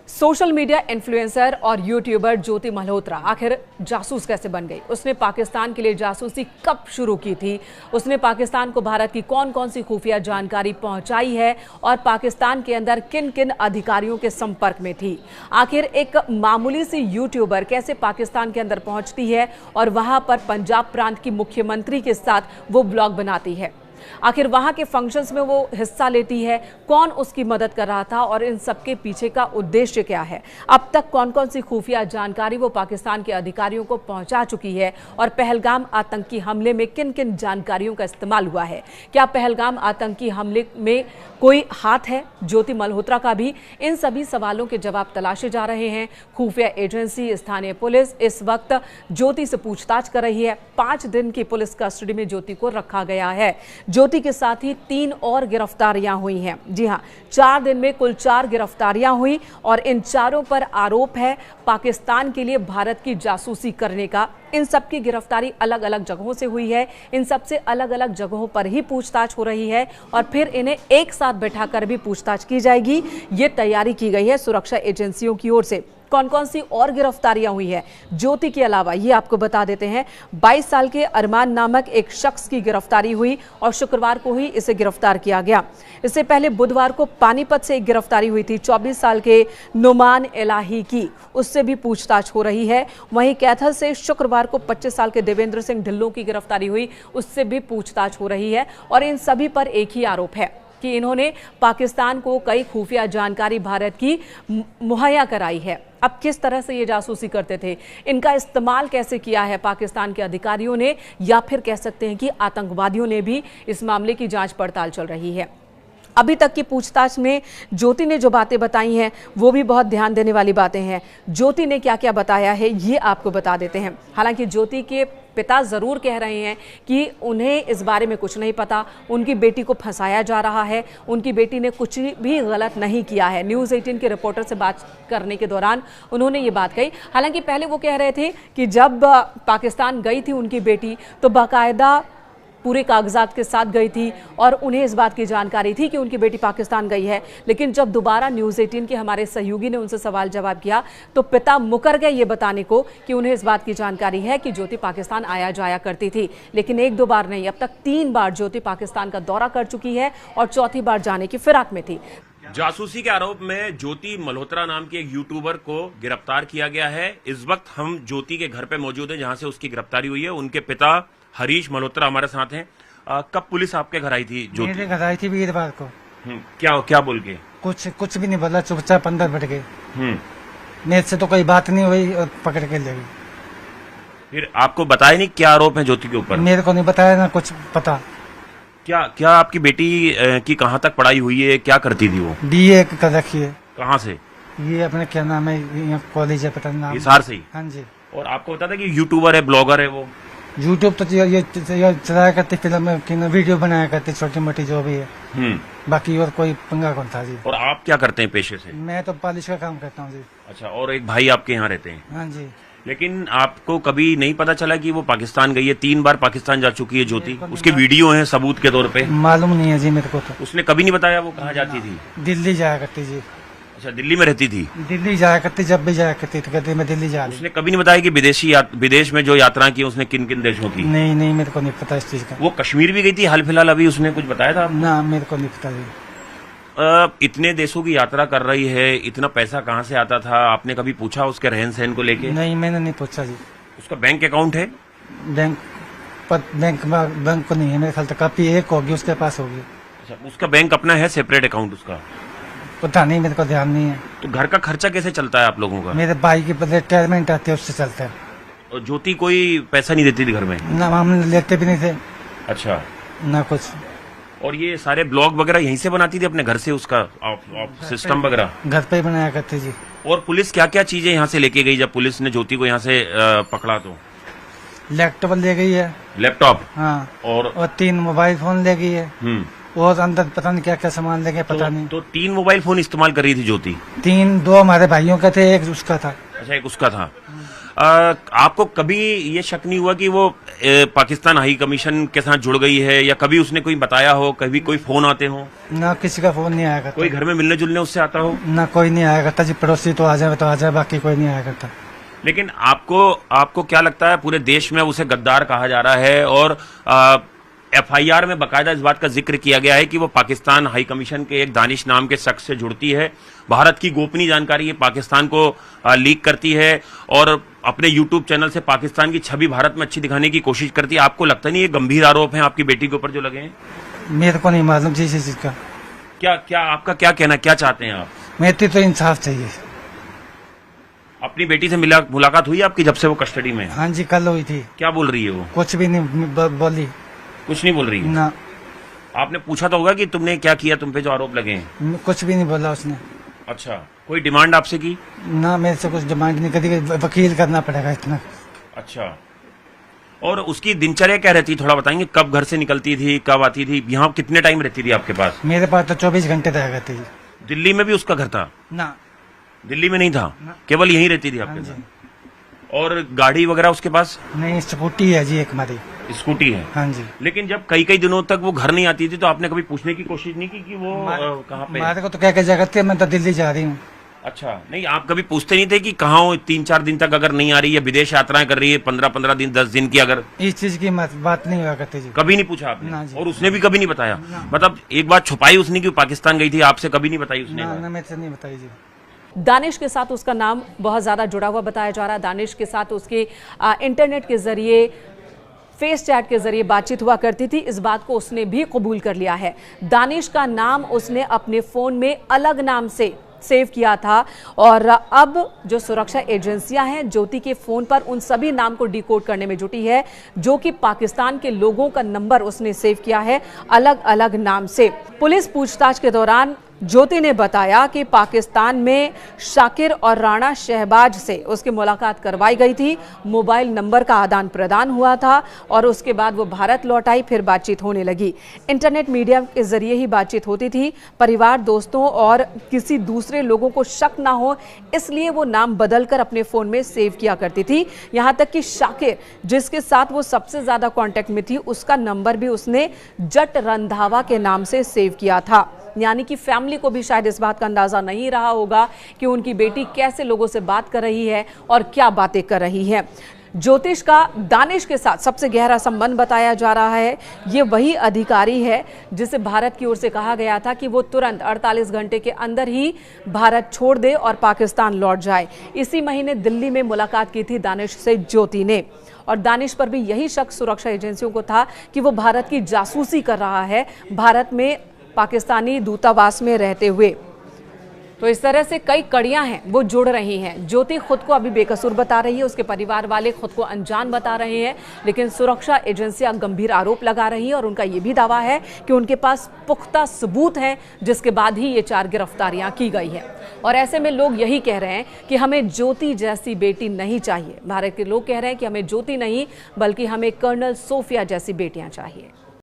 Social media influencer और YouTuber ज्योति मल्होत्रा आखिर जासूस कैसे बन गई? उसने पाकिस्तान के लिए जासूसी कब शुरू की थी? उसने पाकिस्तान को भारत की कौन कौन सी खुफिया जानकारी पहुंचाई है और पाकिस्तान के अंदर किन किन अधिकारियों के संपर्क में थी? आखिर एक मामूली सी यूट्यूबर कैसे पाकिस्तान के अंदर पहुंचती है और वहां पर पंजाब प्रांत की मुख्यमंत्री के साथ वो ब्लॉग बनाती है? आखिर वहां के फंक्शंस में वो हिस्सा लेती है? कौन उसकी मदद कर रहा था और इन सबके पीछे का उद्देश्य क्या है? अब तक कौन कौन सी खुफिया जानकारी वो पाकिस्तान के अधिकारियों को पहुंचा चुकी है और पहलगाम आतंकी हमले में किन किन जानकारियों का इस्तेमाल हुआ है? क्या पहलगाम आतंकी हमले में कोई हाथ है ज्योति मल्होत्रा का भी? इन सभी सवालों के जवाब तलाशे जा रहे हैं। खुफिया एजेंसी, स्थानीय पुलिस इस वक्त ज्योति से पूछताछ कर रही है। 5 दिन की पुलिस कस्टडी में ज्योति को रखा गया है। ज्योति के साथ ही 3 और गिरफ्तारियां हुई हैं। जी हां, 4 दिन में कुल 4 गिरफ्तारियां हुई और इन चारों पर आरोप है पाकिस्तान के लिए भारत की जासूसी करने का। इन सब की गिरफ्तारी अलग अलग जगहों से हुई है। इन सब से अलग अलग जगहों पर ही पूछताछ हो रही है और फिर इन्हें एक साथ बैठाकर भी पूछताछ की जाएगी। ये तैयारी की गई है सुरक्षा एजेंसियों की ओर से। कौन कौन सी और गिरफ्तारियां हुई है ज्योति के अलावा, ये आपको बता देते हैं। 22 साल के अरमान नामक एक शख्स की गिरफ्तारी हुई और शुक्रवार को ही इसे गिरफ्तार किया गया। इससे पहले बुधवार को पानीपत से एक गिरफ्तारी हुई थी 24 साल के नुमान इलाही की, उससे भी पूछताछ हो रही है। वहीं कैथल से शुक्रवार को 25 साल के देवेंद्र सिंह ढिल्लों की गिरफ्तारी हुई, उससे भी पूछताछ हो रही है। और इन सभी पर एक ही आरोप है कि इन्होंने पाकिस्तान को कई खुफिया जानकारी भारत की मुहैया कराई है। अब किस तरह से ये जासूसी करते थे, इनका इस्तेमाल कैसे किया है पाकिस्तान के अधिकारियों ने, या फिर कह सकते हैं कि आतंकवादियों ने भी, इस मामले की जांच पड़ताल चल रही है। अभी तक की पूछताछ में ज्योति ने जो बातें बताई हैं वो भी बहुत ध्यान देने वाली बातें हैं। ज्योति ने क्या क्या बताया है ये आपको बता देते हैं। हालांकि ज्योति के पिता जरूर कह रहे हैं कि उन्हें इस बारे में कुछ नहीं पता, उनकी बेटी को फंसाया जा रहा है, उनकी बेटी ने कुछ भी गलत नहीं किया है। न्यूज़ 18 के रिपोर्टर से बात करने के दौरान उन्होंने ये बात कही। हालांकि पहले वो कह रहे थे कि जब पाकिस्तान गई थी उनकी बेटी तो बाकायदा पूरे कागजात के साथ गई थी और उन्हें इस बात की जानकारी थी कि उनकी बेटी पाकिस्तान गई है। लेकिन जब दोबारा न्यूज़ 18 के हमारे सहयोगी ने उनसे सवाल जवाब किया तो पिता मुकर गए ये बताने को कि उन्हें इस बात की जानकारी है कि ज्योति पाकिस्तान आया जाया करती थी। लेकिन 1-2 बार नहीं, अब तक 3 बार ज्योति पाकिस्तान का दौरा कर चुकी है और चौथी बार जाने की फिराक में थी। जासूसी के आरोप में ज्योति मल्होत्रा नाम की एक यूट्यूबर को गिरफ्तार किया गया है। इस वक्त हम ज्योति के घर पे मौजूद हैं जहां से उसकी गिरफ्तारी हुई है। उनके पिता हरीश मल्होत्रा हमारे साथ हैं। कब पुलिस आपके घर आई थी ज्योति? मेरे घर आई थी वीरवार को। क्या बोल के? कुछ भी नहीं बोला, चुपचाप अंदर बैठ गए। मेरे से तो कोई बात नहीं हुई और पकड़ के ले गई। फिर आपको बताया नहीं क्या आरोप है ज्योति के ऊपर? मेरे को नहीं बताया ना कुछ पता। क्या आपकी बेटी की कहाँ तक पढ़ाई हुई है, क्या करती थी वो? BA कर रखी है। कहाँ से? ये अपने क्या नाम है, कॉलेज है, पता नहीं हिसार से ही? हाँ जी। और आपको बता था कि यूट्यूबर है, ब्लॉगर है वो? यूट्यूब तो ये चलाया करती, फिल्म वीडियो बनाया करती, छोटी मोटी जो भी है। बाकी और कोई पंगा कौन था जी। और आप क्या करते हैं पेशे से? मैं तो पॉलिश का काम करता हूँ जी। अच्छा, और एक भाई आपके यहाँ रहते हैं? हाँ जी। लेकिन आपको कभी नहीं पता चला कि वो पाकिस्तान गई है? 3 बार पाकिस्तान जा चुकी है ज्योति, उसके वीडियो हैं सबूत के तौर पे। मालूम नहीं है जी मेरे को तो। उसने कभी नहीं बताया वो कहाँ जाती थी? दिल्ली जाया करती जी। अच्छा, दिल्ली में रहती थी? दिल्ली जाया करती, जब भी जाया करती तो कहती मैं दिल्ली जा रही। उसने कभी नहीं बताया कि विदेश में जो यात्रा की उसने किन किन देशों की? नहीं, मेरे को नहीं पता इस चीज का। वो कश्मीर भी गई थी हाल फिलहाल, अभी उसने कुछ बताया था? ना, मेरे को नहीं पता जी। इतने देशों की यात्रा कर रही है, इतना पैसा कहाँ से आता था? आपने कभी पूछा उसके रहन सहन को लेके? नहीं, मैंने नहीं पूछा जी। उसका बैंक अकाउंट है? बैंक को नहीं है मेरे ख्याल तक। कापी एक होगी उसके पास होगी। अच्छा, उसका बैंक अपना है, सेपरेट अकाउंट उसका? पता नहीं, मेरे को ध्यान नहीं है। तो घर का खर्चा कैसे चलता है आप लोगों का? मेरे भाई की रिटायरमेंट आती है, उससे चलता है। और ज्योति कोई पैसा नहीं देती थी घर में? ना, हम लेते भी नहीं थे। अच्छा, ना कुछ। और ये सारे ब्लॉग वगैरह यहीं से बनाती थी अपने घर से, उसका सिस्टम वगैरह घर पे ही बनाया करती जी। और पुलिस क्या क्या चीजें यहाँ से लेके गई जब पुलिस ने ज्योति को यहाँ से पकड़ा? तो लैपटॉप ले गई है। लैपटॉप? हाँ। और 3 मोबाइल फोन ले गई है। और अंदर पता नहीं क्या क्या सामान ले गए, पता नहीं। तो 3 मोबाइल फोन इस्तेमाल कर रही थी ज्योति? 2 हमारे भाइयों का थे, एक उसका था। अच्छा, एक उसका था। आपको कभी ये शक नहीं हुआ कि वो पाकिस्तान हाई कमीशन के साथ जुड़ गई है, या कभी उसने कोई बताया हो, कभी कोई फोन आते हो? ना किसी का फोन नहीं आया करता। कोई घर में मिलने जुलने उससे आता हो? ना कोई नहीं आया करता जी, पड़ोसी तो आ जाए, बाकी कोई नहीं आया करता। लेकिन आपको क्या लगता है, पूरे देश में उसे गद्दार कहा जा रहा है और एफआईआर में बाकायदा इस बात का जिक्र किया गया है कि वो पाकिस्तान हाई कमीशन के एक दानिश नाम के शख्स से जुड़ती है, भारत की गोपनीय जानकारी ये पाकिस्तान को लीक करती है और अपने यूट्यूब चैनल से पाकिस्तान की छवि भारत में अच्छी दिखाने की कोशिश करती है। आपको लगता नहीं ये गंभीर आरोप हैं आपकी बेटी के ऊपर जो लगे हैं? मेरे को नहीं मालूम जी इस चीज का। क्या आपका क्या कहना, क्या चाहते हैं आप? मेरे तो इंसाफ चाहिए। अपनी बेटी से मुलाकात हुई आपकी जब से वो कस्टडी में? हाँ जी, कल हुई थी। क्या बोल रही है वो? कुछ भी नहीं बोली। कुछ नहीं बोल रही है ना। आपने पूछा तो होगा कि तुमने क्या किया, तुम पे जो आरोप लगे हैं? कुछ भी नहीं बोला उसने। अच्छा, कोई डिमांड आपसे की? ना, मेरे से कुछ डिमांड नहीं करी, वकील करना पड़ेगा इतना। अच्छा, और उसकी दिनचर्या क्या रहती, थोड़ा बताएंगे? कब घर से निकलती थी, कब आती थी, यहाँ कितने टाइम रहती थी आपके पास? मेरे पास तो 24 घंटे रह गए थे। दिल्ली में भी उसका घर था? ना, दिल्ली में नहीं था, केवल यहीं रहती थी आपके साथ। और गाड़ी वगैरह उसके पास? नहीं, स्कूटी है जी एक हमारी। स्कूटी है? हाँ जी। लेकिन जब कई दिनों तक वो घर नहीं आती थी तो आपने कभी पूछने की कोशिश नहीं की कि वो कहाँ पे? हमारे को तो क्या जगह थे, मैं तो दिल्ली जा रही हूँ। अच्छा, नहीं आप कभी पूछते नहीं थे कि कहाँ हो, 3-4 दिन तक अगर नहीं आ रही है, विदेश यात्राएं कर रही है 15-15 दिन 10 दिन की, अगर इस चीज की बात नहीं हुआ करती जी। कभी नहीं पूछा आपने? ना जी। और उसने भी कभी नहीं बताया? मतलब एक बात छुपाई उसने कि पाकिस्तान गई थी, आपसे कभी नहीं बताई उसने? ना, मेरे से नहीं बताई जी। दानिश के साथ उसका नाम बहुत ज्यादा जुड़ा हुआ बताया जा रहा है। दानिश के साथ उसके इंटरनेट के जरिए, फेस चैट के जरिए बातचीत हुआ करती थी। इस बात को उसने भी कबूल कर लिया है। दानिश का नाम उसने अपने फोन में अलग नाम से सेव किया था और अब जो सुरक्षा एजेंसियां हैं ज्योति के फोन पर उन सभी नाम को डिकोड करने में जुटी है जो कि पाकिस्तान के लोगों का नंबर उसने सेव किया है अलग अलग नाम से। पुलिस पूछताछ के दौरान ज्योति ने बताया कि पाकिस्तान में शाकिर और राणा शहबाज से उसकी मुलाकात करवाई गई थी, मोबाइल नंबर का आदान प्रदान हुआ था और उसके बाद वो भारत लौट आई, फिर बातचीत होने लगी। इंटरनेट मीडिया के जरिए ही बातचीत होती थी। परिवार, दोस्तों और किसी दूसरे लोगों को शक ना हो इसलिए वो नाम बदलकर अपने फोन में सेव किया करती थी। यहाँ तक कि शाकिर, जिसके साथ वो सबसे ज्यादा कॉन्टेक्ट में थी, उसका नंबर भी उसने जट रंधावा के नाम से सेव किया था। यानी कि फैमिली को भी शायद इस बात का अंदाजा नहीं रहा होगा कि उनकी बेटी कैसे लोगों से बात कर रही है और क्या बातें कर रही है। ज्योतिष का दानिश के साथ सबसे गहरा संबंध बताया जा रहा है। ये वही अधिकारी है जिसे भारत की ओर से कहा गया था कि वो तुरंत 48 घंटे के अंदर ही भारत छोड़ दे और पाकिस्तान लौट जाए। इसी महीने दिल्ली में मुलाकात की थी दानिश से ज्योति ने और दानिश पर भी यही शक सुरक्षा एजेंसियों को था कि वो भारत की जासूसी कर रहा है, भारत में पाकिस्तानी दूतावास में रहते हुए। तो इस तरह से कई कड़ियां हैं वो जुड़ रही हैं। ज्योति खुद को अभी बेकसूर बता रही है, उसके परिवार वाले खुद को अनजान बता रहे हैं, लेकिन सुरक्षा एजेंसियां गंभीर आरोप लगा रही हैं और उनका ये भी दावा है कि उनके पास पुख्ता सबूत हैं जिसके बाद ही ये 4 गिरफ्तारियां की गई हैं। और ऐसे में लोग यही कह रहे हैं कि हमें ज्योति जैसी बेटी नहीं चाहिए। भारत के लोग कह रहे हैं कि हमें ज्योति नहीं बल्कि हमें कर्नल सोफिया जैसी बेटियां चाहिए।